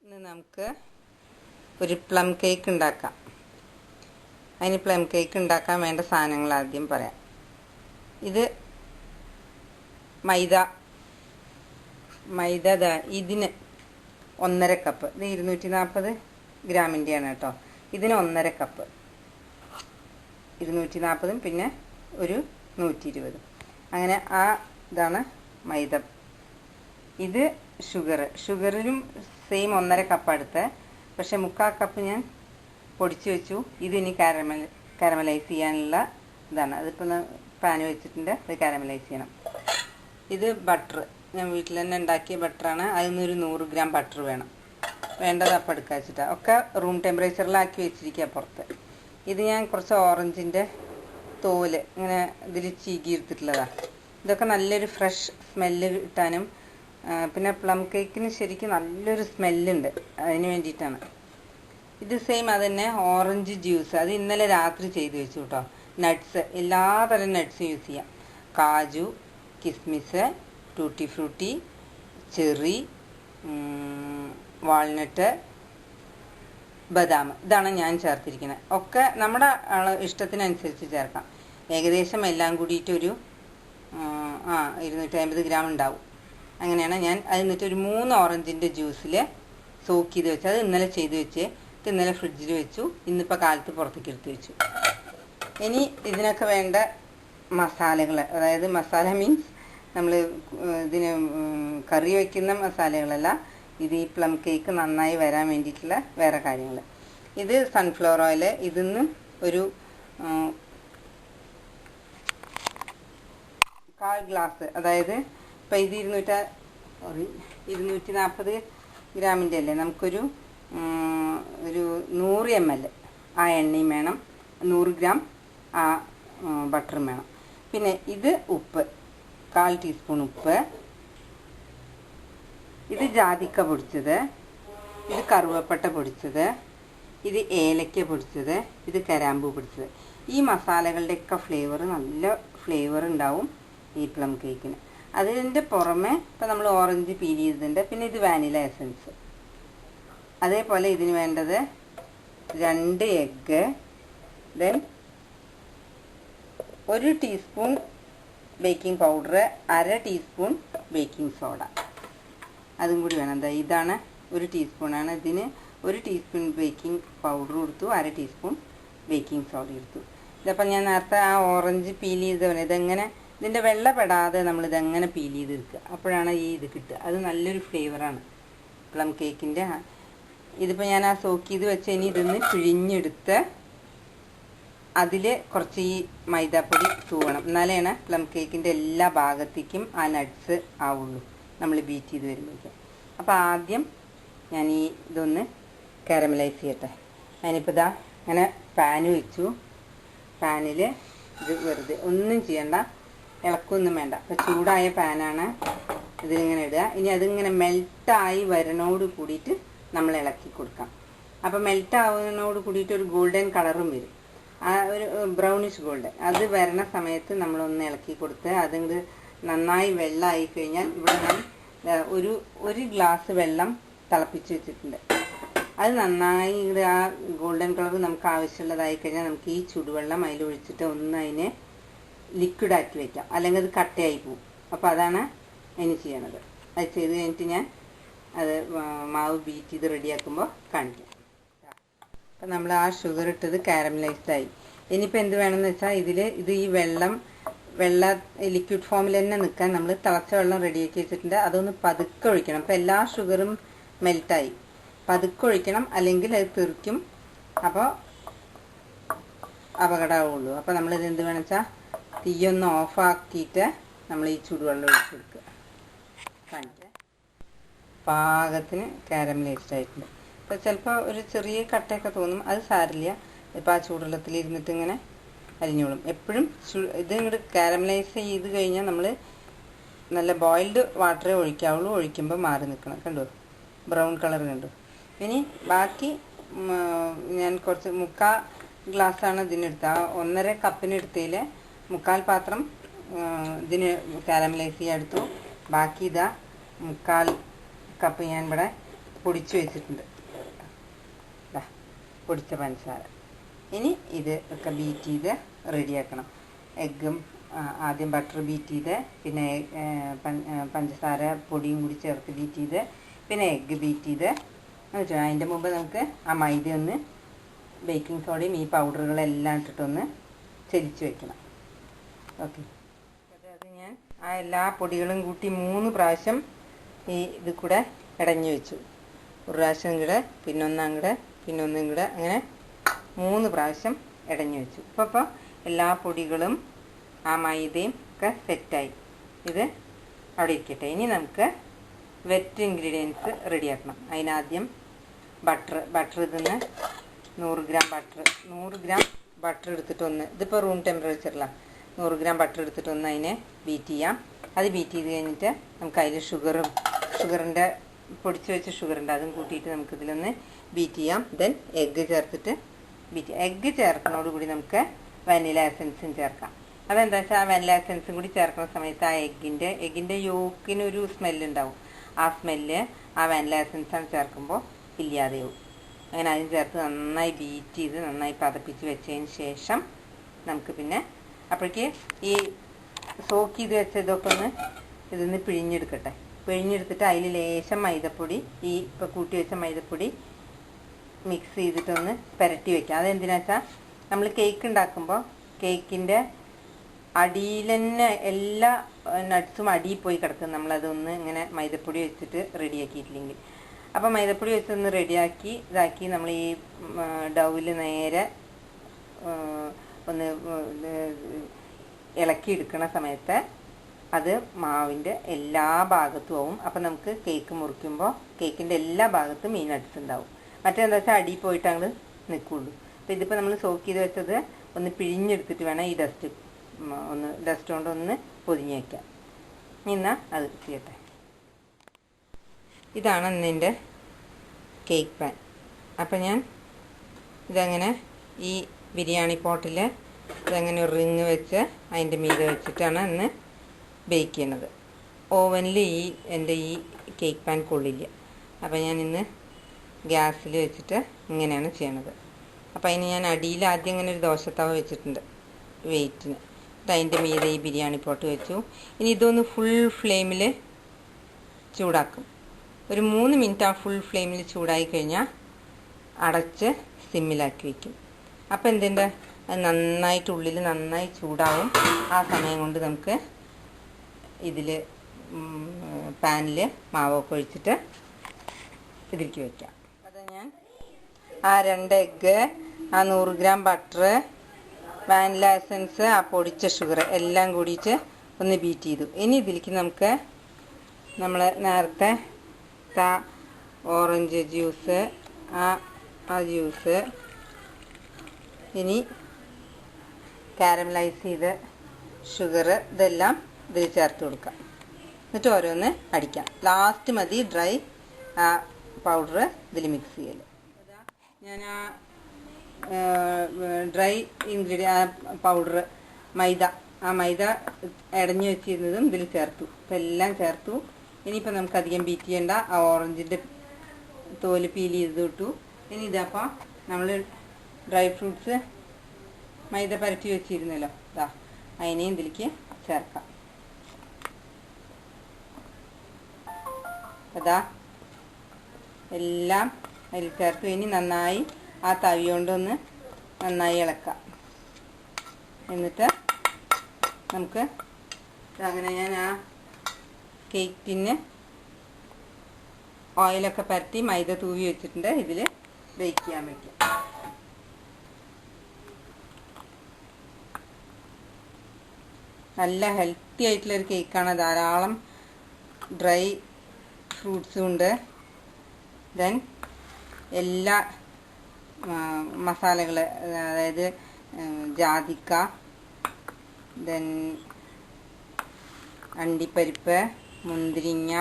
ഇന്ന് നമുക്ക് ഒരു പ്ലം കേക്ക് ഉണ്ടാക്കാം. അതിന് പ്ലം കേക്ക് ഉണ്ടാക്കാൻ വേണ്ട സാധനങ്ങൾ ആദ്യം പറയാം. ഇത് മൈദ ഇതിന് 1.5 കപ്പ്. ഇത് 240 ഗ്രാമിൻ്റെയാണ് കേട്ടോ. ഇതിന് 1.5 കപ്പ്. 240 പിന്നെ ഒരു 120. അങ്ങനെ ഇതാണ് മൈദ. ഇത് ഷുഗറിലും സെയിം 1.5 കപ്പ് എടുത്ത്, പക്ഷെ 3/4 കപ്പ് ഞാൻ പൊടിച്ച് വെച്ചു. ഇതിനി കാരമലൈസ് ചെയ്യാനുള്ള ഇതാണ്. അതിപ്പോൾ പാൻ വെച്ചിട്ടുണ്ട്. ഇത് കാരമലൈസ് ചെയ്യണം. ഇത് ബട്ടർ ഞാൻ വീട്ടിൽ തന്നെ ഉണ്ടാക്കിയ ബട്ടറാണ്. അതിനൊരു 100 ഗ്രാം ബട്ടർ വേണ്ടത് അപ്പം എടുക്കുക വെച്ചിട്ടാണ്. ഒക്കെ റൂം ടെമ്പറേച്ചറിലാക്കി വെച്ചിരിക്കുക പുറത്ത്. ഇത് ഞാൻ കുറച്ച് ഓറഞ്ചിൻ്റെ തോല് ഇങ്ങനെ ഇതിൽ ചീകി എടുത്തിട്ടുള്ളതാണ്. ഇതൊക്കെ നല്ലൊരു ഫ്രഷ് സ്മെല്ല് കിട്ടാനും പിന്നെ പ്ലം കേക്കിന് ശരിക്കും നല്ലൊരു സ്മെല്ലുണ്ട്, അതിന് വേണ്ടിയിട്ടാണ്. ഇത് സെയിം അത് തന്നെ ഓറഞ്ച് ജ്യൂസ്. അത് ഇന്നലെ രാത്രി ചെയ്ത് വെച്ചു കേട്ടോ. നട്ട്സ്, എല്ലാതരം നട്ട്സ് യൂസ് ചെയ്യാം. കാജു, കിസ്മിസ്, ടൂട്ടി ഫ്രൂട്ടി, ചെറി, വാൾനട്ട്, ബദാം. ഇതാണ് ഞാൻ ചേർത്തിരിക്കുന്നത്. ഒക്കെ നമ്മുടെ ഇഷ്ടത്തിനനുസരിച്ച് ചേർക്കാം. ഏകദേശം എല്ലാം കൂടിയിട്ടൊരു 250 ഗ്രാം ഉണ്ടാവും. അങ്ങനെയാണ് ഞാൻ അത്. എന്നിട്ട് ഒരു 3 ഓറഞ്ചിൻ്റെ ജ്യൂസിൽ സോക്ക് ചെയ്ത് വെച്ച്, അത് ഇന്നലെ ചെയ്ത് വെച്ച്, ഇത് ഇന്നലെ ഫ്രിഡ്ജിൽ വെച്ചു. ഇന്നിപ്പോൾ കാലത്ത് പുറത്തേക്ക് എടുത്ത് വെച്ചു. ഇനി ഇതിനൊക്കെ വേണ്ട മസാലകൾ, അതായത് മസാല മീൻസ് നമ്മൾ ഇതിന് കറി വയ്ക്കുന്ന മസാലകളല്ല, ഇത് ഈ പ്ലം കേക്ക് നന്നായി വരാൻ വേണ്ടിയിട്ടുള്ള വേറെ കാര്യങ്ങൾ. ഇത് സൺഫ്ലവർ ഓയിൽ. ഇതിന്ന് ഒരു 1/4 ഗ്ലാസ്, അതായത് ഇപ്പം ഇത് 240 ഗ്രാമിൻ്റെ അല്ലേ, നമുക്കൊരു 100 ml ആ എണ്ണയും വേണം, 100 ഗ്രാം ആ ബട്ടറും വേണം. പിന്നെ ഇത് ഉപ്പ്, 1/4 ടീസ്പൂൺ ഉപ്പ്. ഇത് ജാതിക്ക പൊടിച്ചത്, ഇത് കറുവപ്പട്ട പൊടിച്ചത്, ഇത് ഏലക്ക പൊടിച്ചത്, ഇത് കരാമ്പൂ പൊടിച്ചത്. ഈ മസാലകളുടെയൊക്കെ ഫ്ലേവർ, നല്ല ഫ്ലേവർ ഉണ്ടാവും ഈ പ്ലം കേക്കിന്. അതിൻ്റെ പുറമെ ഇപ്പം നമ്മൾ ഓറഞ്ച് പീൽ ചെയ്തിട്ടുണ്ട്. പിന്നെ ഇത് വാനില എസൻസ്. അതേപോലെ ഇതിന് വേണ്ടത് 2 egg, then 1 teaspoon baking powder, 1/2 teaspoon baking soda, അതും കൂടി വേണം. ഇതാണ് 1 ടീസ്പൂണാണ്. ഇതിന് 1 ടീസ്പൂൺ ബേക്കിംഗ് പൗഡർ കൊടുത്തു, 1/2 ടീസ്പൂൺ ബേക്കിംഗ് സോഡ എടുത്തു. ഇതപ്പം ഞാൻ നേരത്തെ ആ ഓറഞ്ച് പീൽ ചെയ്തവനെ ഇതെങ്ങനെ ഇതിൻ്റെ വെള്ള പെടാതെ നമ്മളിതെങ്ങനെ പീൽ ചെയ്തെടുക്കുക, അപ്പോഴാണ് ഇത് കിട്ടുക. അത് നല്ലൊരു ഫ്ലേവറാണ് പ്ലം കേക്കിൻ്റെ. ഇതിപ്പോൾ ഞാൻ ആ സോക്ക് ചെയ്ത് വെച്ച് ഇനി ഇതൊന്ന് പിഴിഞ്ഞെടുത്ത് അതിൽ കുറച്ച് ഈ മൈദാപ്പൊടി തൂവണം. എന്നാലാണ് പ്ലം കേക്കിൻ്റെ എല്ലാ ഭാഗത്തേക്കും ആ നട്ട്സ് ആവുള്ളൂ നമ്മൾ ബീറ്റ് ചെയ്ത് വരുമ്പോഴേക്കും. അപ്പോൾ ആദ്യം ഞാൻ ഇതൊന്ന് കാരമലൈസ് ചെയ്യട്ടെ. അതിനിപ്പോൾ ഇതാ അങ്ങനെ പാന് വെച്ചു. പാനിൽ ഇത് വെറുതെ ഒന്നും ചെയ്യണ്ട, ഇളക്കൊന്നും വേണ്ട. അപ്പോൾ ചൂടായ പാനാണ്. ഇതിലിങ്ങനെ ഇടുക. ഇനി അതിങ്ങനെ മെൽട്ടായി വരണോട് കൂടിയിട്ട് നമ്മൾ ഇളക്കി കൊടുക്കാം. അപ്പോൾ മെൽട്ടാവുന്നതിനോട് കൂടിയിട്ട് ഒരു ഗോൾഡൻ കളറും വരും, ആ ഒരു ബ്രൗണിഷ് ഗോൾഡൻ. അത് വരണ സമയത്ത് നമ്മളൊന്ന് ഇളക്കി കൊടുത്ത് അതിങ്ങോട്ട് നന്നായി വെള്ളമായി കഴിഞ്ഞാൽ, ഇവിടെ ഞാൻ ഒരു ഗ്ലാസ് വെള്ളം തിളപ്പിച്ച് വെച്ചിട്ടുണ്ട്. അത് നന്നായി ഇവിടെ ആ ഗോൾഡൻ കളർ നമുക്ക് ആവശ്യമുള്ളതായി കഴിഞ്ഞാൽ നമുക്ക് ഈ ചുടുവെള്ളം അതിലൊഴിച്ചിട്ട് ഒന്ന് അതിനെ ലിക്വിഡാക്കി വയ്ക്കാം, അല്ലെങ്കിൽ അത് കട്ടയായി പോവും. അപ്പോൾ അതാണ് ഇനി ചെയ്യണത്. അത് ചെയ്ത് കഴിഞ്ഞിട്ട് ഞാൻ അത് മാവ് ബീറ്റ് ചെയ്ത് റെഡിയാക്കുമ്പോൾ കാണിക്കാം. അപ്പം നമ്മൾ ആ ഷുഗർ ഇട്ടത് കാരമലൈസ്ഡായി. ഇനിയിപ്പോൾ എന്ത് വേണമെന്ന് വെച്ചാൽ ഇത് ഈ വെള്ള ലിക്വിഡ് ഫോമിൽ തന്നെ നിൽക്കാൻ നമ്മൾ തിളച്ച വെള്ളം റെഡിയാക്കി വെച്ചിട്ടുണ്ട്. അതൊന്ന് പതുക്കെ ഒഴിക്കണം. അപ്പോൾ എല്ലാ ഷുഗറും മെൽട്ടായി. പതുക്കെ ഒഴിക്കണം, അല്ലെങ്കിൽ അത് തെറിക്കും. അപ്പോൾ അപകടമാവുള്ളൂ. അപ്പോൾ നമ്മളിത് എന്ത് വേണമെന്ന് വെച്ചാൽ തീയൊന്ന് ഓഫാക്കിയിട്ട് നമ്മൾ ഈ ചൂടുവെള്ളം ഒഴിച്ച് കൊടുക്കുക. കാണിക്കുക. പാകത്തിന് കാരമലൈസ്ഡ് ആയിട്ടുണ്ട്. അപ്പോൾ ചിലപ്പോൾ ഒരു ചെറിയ കട്ടയൊക്കെ തോന്നും, അത് സാരില്ല. ഇപ്പോൾ ആ ചൂടുവെള്ളത്തിലിരുന്നിട്ട് ഇങ്ങനെ അരിഞ്ഞോളും. എപ്പോഴും ഇത് ഇങ്ങോട്ട് കാരമലൈസ് ചെയ്ത് കഴിഞ്ഞാൽ നമ്മൾ നല്ല ബോയിൽഡ് വാട്ടറേ ഒഴിക്കാവുള്ളൂ. ഒഴിക്കുമ്പോൾ മാറി നിൽക്കണം. കണ്ടോ, ബ്രൗൺ കളർ കണ്ടു. ഇനി ബാക്കി ഞാൻ കുറച്ച് 3/4 ഗ്ലാസ്സാണ് ഇതിനെടുത്തത്. ആ 1.5 കപ്പിനെടുത്തതിൽ 3/4 പാത്രം ഇതിന് കാരമലൈസ് ചെയ്യാൻ എടുത്തു. ബാക്കി ഇതാ 3/4 കപ്പ് ഞാൻ ഇവിടെ പൊടിച്ച് വെച്ചിട്ടുണ്ട്. പൊടിച്ച പഞ്ചസാര. ഇനി ഇത് ഒക്കെ ബീറ്റ് ചെയ്ത് റെഡിയാക്കണം. എഗ്ഗും ആദ്യം ബട്ടർ ബീറ്റ് ചെയ്ത്, പിന്നെ പഞ്ചസാര പൊടിയും കൂടി ചേർത്ത് ബീറ്റ് ചെയ്ത്, പിന്നെ എഗ്ഗ് ബീറ്റ് ചെയ്ത്. അതിൻ്റെ മുമ്പ് നമുക്ക് ആ മൈദ ഒന്ന് ബേക്കിംഗ് സോഡയും ഈ പൗഡറുകളെല്ലാം ഇട്ടിട്ടൊന്ന് ചെരിച്ച് വെക്കണം. ഓക്കെ, അത് ഞാൻ ആ എല്ലാ പൊടികളും കൂട്ടി 3 പ്രാവശ്യം ഈ ഇത് കൂടെ ഇടഞ്ഞു വെച്ചു. ഒരു പ്രാവശ്യം കൂടെ, പിന്നൊന്നാം കൂടെ, പിന്നൊന്നും കൂടെ, അങ്ങനെ 3 പ്രാവശ്യം ഇടഞ്ഞു വെച്ചു. ഇപ്പോൾ എല്ലാ പൊടികളും ആ മൈദയും ഒക്കെ സെറ്റായി. ഇത് അവിടെ ഇരിക്കട്ടെ. ഇനി നമുക്ക് വെറ്റ് ഇൻഗ്രീഡിയൻസ് റെഡിയാക്കണം. അതിനാദ്യം ബട്ടർ ഇതിന്ന് 100 ഗ്രാം ബട്ടർ എടുത്തിട്ടൊന്ന്, ഇതിപ്പോൾ റൂം ടെമ്പറേച്ചറിലാണ്, 100 ഗ്രാം ബട്ടർ എടുത്തിട്ടൊന്ന് അതിനെ ബീറ്റ് ചെയ്യാം. അത് ബീറ്റ് ചെയ്ത് കഴിഞ്ഞിട്ട് നമുക്ക് അതിൽ ഷുഗറിൻ്റെ പൊടിച്ച് വെച്ച ഷുഗറുണ്ട്, അതും കൂട്ടിയിട്ട് നമുക്കിതിലൊന്ന് ബീറ്റ് ചെയ്യാം. ദെൻ എഗ്ഗ് ചേർത്തിട്ട് എഗ്ഗ് ചേർക്കുന്നതോടുകൂടി നമുക്ക് വാനില എസൻസും ചേർക്കാം. അതെന്താ വെച്ചാൽ ആ വാനില എസൻസും കൂടി ചേർക്കുന്ന സമയത്ത് ആ എഗ്ഗിൻ്റെ യോക്കിനൊരു സ്മെല്ലുണ്ടാവും. ആ സ്മെല്ല് ആ വാനില എസൻസാണ് ചേർക്കുമ്പോൾ ഇല്ലാതെയാവും. അങ്ങനെ അതിന് ചേർത്ത് നന്നായി ബീറ്റ് ചെയ്ത് നന്നായി പതപ്പിച്ച് വെച്ചതിന് ശേഷം നമുക്ക് പിന്നെ അപ്പോഴേക്ക് ഈ സോക്ക് ചെയ്ത് വെച്ച ഇതൊക്കെ ഒന്ന് ഇതിന്ന് പിഴിഞ്ഞെടുക്കട്ടെ. പിഴിഞ്ഞെടുത്തിട്ട് അതിൽ ലേശം മൈദപ്പൊടി, ഈ ഇപ്പോൾ കൂട്ടി വെച്ച മൈദപ്പൊടി മിക്സ് ചെയ്തിട്ടൊന്ന് പുരട്ടി വയ്ക്കുക. അതെന്തിനാ വെച്ചാൽ നമ്മൾ കേക്ക് ഉണ്ടാക്കുമ്പോൾ കേക്കിൻ്റെ അടിയിൽ തന്നെ എല്ലാ നട്ട്സും അടിയിൽ പോയി കിടക്കും, നമ്മളതൊന്ന് ഇങ്ങനെ മൈദപ്പൊടി വെച്ചിട്ട് റെഡിയാക്കിയിട്ടില്ലെങ്കിൽ. അപ്പോൾ മൈദപ്പൊടി വെച്ചൊന്ന് റെഡിയാക്കി ഇതാക്കി നമ്മൾ ഈ ഡൗവിൽ നേരെ ഒന്ന് ഇളക്കിയെടുക്കുന്ന സമയത്ത് അത് മാവിൻ്റെ എല്ലാ ഭാഗത്തും ആവും. അപ്പം നമുക്ക് കേക്ക് മുറിക്കുമ്പോൾ കേക്കിൻ്റെ എല്ലാ ഭാഗത്തും ഈ നട്ട്സ് ഉണ്ടാവും. മറ്റേന്താ വെച്ചാൽ അടിയിൽ പോയിട്ട് അങ്ങോട്ട് നിൽക്കുള്ളൂ. അപ്പോൾ ഇതിപ്പോൾ നമ്മൾ സോക്ക് ചെയ്ത് വെച്ചത് ഒന്ന് പിഴിഞ്ഞെടുത്തിട്ട് വേണം ഈ ഡസ്റ്റ് കൊണ്ട് ഒന്ന് പൊതിഞ്ഞ് വയ്ക്കാം. എന്നാൽ അത് ചെയ്യട്ടെ. ഇതാണ് ഇന്നെൻ്റെ കേക്ക് പാൻ. അപ്പം ഞാൻ ഇതങ്ങനെ ഈ ബിരിയാണി പോട്ടിൽ ഇതങ്ങനെ ഒരു റിങ് വെച്ച് അതിൻ്റെ മീതെ വെച്ചിട്ടാണ് ഇന്ന് ബേക്ക് ചെയ്യണത്. ഓവനിൽ എൻ്റെ ഈ കേക്ക് പാൻ കൊള്ളില്ല. അപ്പോൾ ഞാൻ ഇന്ന് ഗ്യാസിൽ വെച്ചിട്ട് ഇങ്ങനെയാണ് ചെയ്യണത്. അപ്പോൾ അതിന് ഞാൻ അടിയിൽ ആദ്യം ഇങ്ങനെ ഒരു ദോശത്തവ വെച്ചിട്ടുണ്ട് വെയിറ്റിന്. അതിൻ്റെ മീതെ ഈ ബിരിയാണി പോട്ട് വെച്ചു. ഇനി ഇതൊന്ന് ഫുൾ ഫ്ലെയിമിൽ ചൂടാക്കും. ഒരു 3 മിനിറ്റ് ആ ഫുൾ ഫ്ലെയിമിൽ ചൂടായി കഴിഞ്ഞാൽ അടച്ച് സിമ്മിലാക്കി വയ്ക്കും. അപ്പോൾ എന്തിൻ്റെ അത് നന്നായിട്ട് ഉള്ളിൽ നന്നായി ചൂടാവും. ആ സമയം കൊണ്ട് നമുക്ക് ഇതിൽ പാനിൽ മാവൊക്കെ ഒഴിച്ചിട്ട് ഇതിലേക്ക് വയ്ക്കാം. അത് ഞാൻ ആ 2 എഗ്ഗ്, ആ 100 ഗ്രാം ബട്ടർ, വാനില എസൻസ്, ആ പൊടിച്ച ഷുഗർ എല്ലാം കൂടിയിട്ട് ഒന്ന് ബീറ്റ് ചെയ്തു. ഇനി ഇതിലേക്ക് നമുക്ക് നമ്മൾ നേരത്തെ ഓറഞ്ച് ജ്യൂസ്, ആ ജ്യൂസ്, ഇനി കാരമലൈസ് ചെയ്ത് ഷുഗർ, ഇതെല്ലാം ഇതിൽ ചേർത്ത് കൊടുക്കാം. എന്നിട്ട് ഓരോന്ന് അടിക്കാം. ലാസ്റ്റ് മതി ഡ്രൈ പൗഡർ ഇതിൽ മിക്സ് ചെയ്യൽ. ഞാൻ ഡ്രൈ പൗഡർ മൈദ ഇടഞ്ഞു വെച്ചിരുന്നതും ഇതിൽ ചേർത്തു. ഇപ്പം എല്ലാം ചേർത്തു. ഇനിയിപ്പോൾ നമുക്ക് അധികം ബീറ്റ് ചെയ്യേണ്ട. ആ ഓറഞ്ചിൻ്റെ തോല് പീൽ ചെയ്ത് ഇട്ടു. ഇനി ഇതപ്പോൾ നമ്മൾ ഡ്രൈ ഫ്രൂട്ട്സ് മൈദ പരട്ടി വെച്ചിരുന്നല്ലോ, അതിനെയും ഇതിലേക്ക് ചേർക്കാം. എല്ലാം അതിൽ ചേർത്തു. ഇനി നന്നായി ആ തവി കൊണ്ടൊന്ന് നന്നായി ഇളക്കാം. എന്നിട്ട് നമുക്ക് അങ്ങനെ ഞാൻ ആ കേക്ക് ടിന്ന് ഓയിലൊക്കെ പരത്തി മൈദ തൂവി വെച്ചിട്ടുണ്ട്. ഇതിൽ ബേക്ക് ചെയ്യാൻ വയ്ക്കാം. നല്ല ഹെൽത്തി ആയിട്ടുള്ളൊരു കേക്കാണ്. ധാരാളം ഡ്രൈ ഫ്രൂട്ട്സും ഉണ്ട്. ദെൻ എല്ലാ മസാലകൾ, അതായത് ജാതിക്ക, ദെൻ അണ്ടിപ്പരിപ്പ്, മുന്തിരിങ്ങ,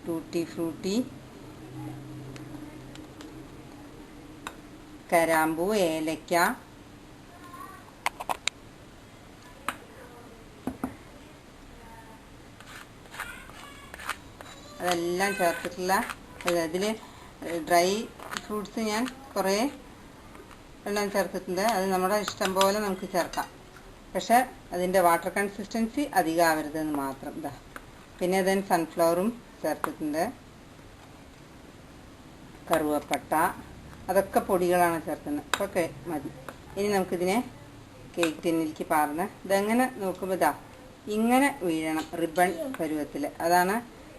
ടൂട്ടി ഫ്രൂട്ടി, കരാമ്പൂ, ഏലക്ക, അതെല്ലാം ചേർത്തിട്ടുള്ള ഇതിൽ ഡ്രൈ ഫ്രൂട്ട്സ് ഞാൻ കുറേ എണ്ണം ചേർത്തിട്ടുണ്ട്. അത് നമ്മുടെ ഇഷ്ടം പോലെ നമുക്ക് ചേർക്കാം. പക്ഷേ അതിൻ്റെ വാട്ടർ കൺസിസ്റ്റൻസി അധികം ആവരുതെന്ന് മാത്രം. ഇതാ പിന്നെ then സൺഫ്ലവറും ചേർത്തിട്ടുണ്ട്, കറുവപ്പട്ട, അതൊക്കെ പൊടികളാണ് ചേർക്കുന്നത്. ഓക്കെ മതി. ഇനി നമുക്കിതിനെ കേക്ക് ടിന്നിലേക്ക് പാർന്ന് ഇതെങ്ങനെ നോക്കുമ്പോൾ ഇതാ ഇങ്ങനെ വീഴണം, റിബൺ പരുവത്തിൽ. അതാണ്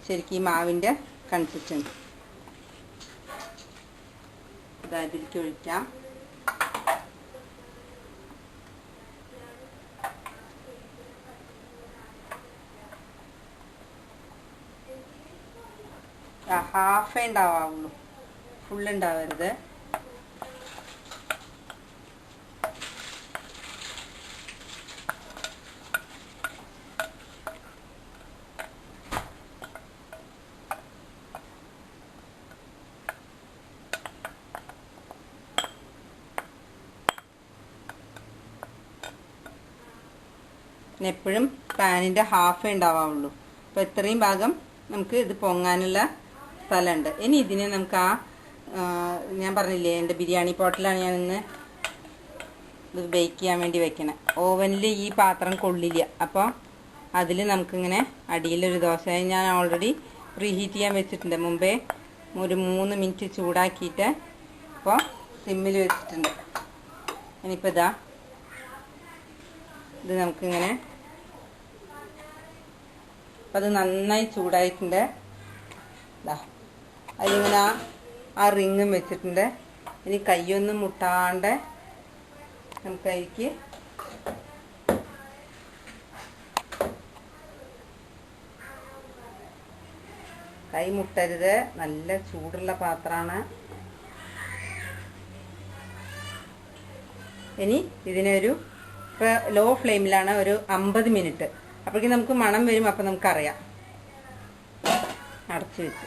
ശരിക്കും ഈ മാവിൻ്റെ കൺസിസ്റ്റൻസി. ഇതാ ഇതിലേക്ക് ഒഴിക്കാം. ഹാഫേ ഉണ്ടാവുള്ളൂ, ഫുള്ള് ഉണ്ടാവരുത്. പിന്നെ എപ്പോഴും പാനിൻ്റെ ഹാഫേ ഉണ്ടാവുള്ളൂ. അപ്പോൾ ഇത്രയും ഭാഗം നമുക്ക് ഇത് പൊങ്ങാനുള്ള സ്ഥലമുണ്ട്. ഇനി ഇതിനെ നമുക്ക് ഞാൻ പറഞ്ഞില്ലേ എൻ്റെ ബിരിയാണി പോട്ടിലാണ് ഞാൻ ഇന്ന് ഇത് ബേക്ക് ചെയ്യാൻ വേണ്ടി വെക്കണേ. ഓവനിൽ ഈ പാത്രം കൊള്ളില്ല. അപ്പോൾ അതിൽ നമുക്കിങ്ങനെ അടിയിലൊരു ദോശ ഞാൻ ഓൾറെഡി പ്രീഹീറ്റ് ചെയ്യാൻ വെച്ചിട്ടുണ്ട്. മുമ്പേ ഒരു 3 മിനിറ്റ് ചൂടാക്കിയിട്ട് അപ്പോൾ സിമ്മിൽ വെച്ചിട്ടുണ്ട്. ഇനിയിപ്പോൾ ഇതാ ഇത് നമുക്കിങ്ങനെ, അപ്പം അത് നന്നായി ചൂടായിട്ടുണ്ട്. ഇതാ അതിലിങ്ങനെ ആ റിങ്ങും വെച്ചിട്ടുണ്ട്. ഇനി കൈയൊന്നും മുട്ടാണ്ട് നമുക്കതിലേക്ക് കൈ മുട്ടരുത്, നല്ല ചൂടുള്ള പാത്രമാണ്. ഇനി ഇതിനൊരു ലോ ഫ്ലെയിമിലാണ് ഒരു 50 മിനിറ്റ്. അപ്പോഴേക്കും നമുക്ക് മണം വരും. അപ്പം നമുക്കറിയാം. അടച്ചു വെച്ച്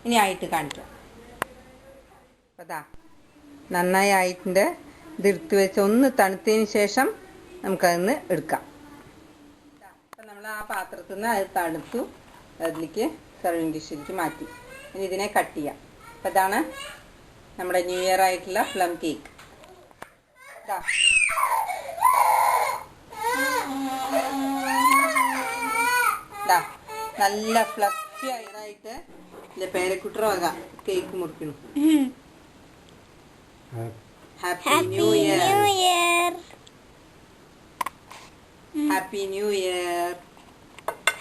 ഇനി ആയിട്ട് കാണിക്കാം. അപ്പം അതാ നന്നായി ആയിട്ടുണ്ട്. ഇതിർത്ത് വെച്ച് ഒന്ന് തണുത്തതിന് ശേഷം നമുക്കതിന്ന് എടുക്കാം. അപ്പം നമ്മൾ ആ പാത്രത്തിൽ നിന്ന് അത് തണുത്തു, അതിലേക്ക് സർവിങ് ഡിഷിലേക്ക് മാറ്റി. ഇനി ഇതിനെ കട്ട് ചെയ്യാം. അപ്പം ഇതാണ് നമ്മുടെ ന്യൂ ഇയർ ആയിട്ടുള്ള പ്ലം കേക്ക്. നല്ല ഫ്ലഫി ആയിട്ട് ഇതിന്റെ പേരക്കുട്ടറ വക കേക്ക് മുറിക്കുന്നു. Happy new year, happy new year,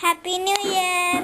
happy new year.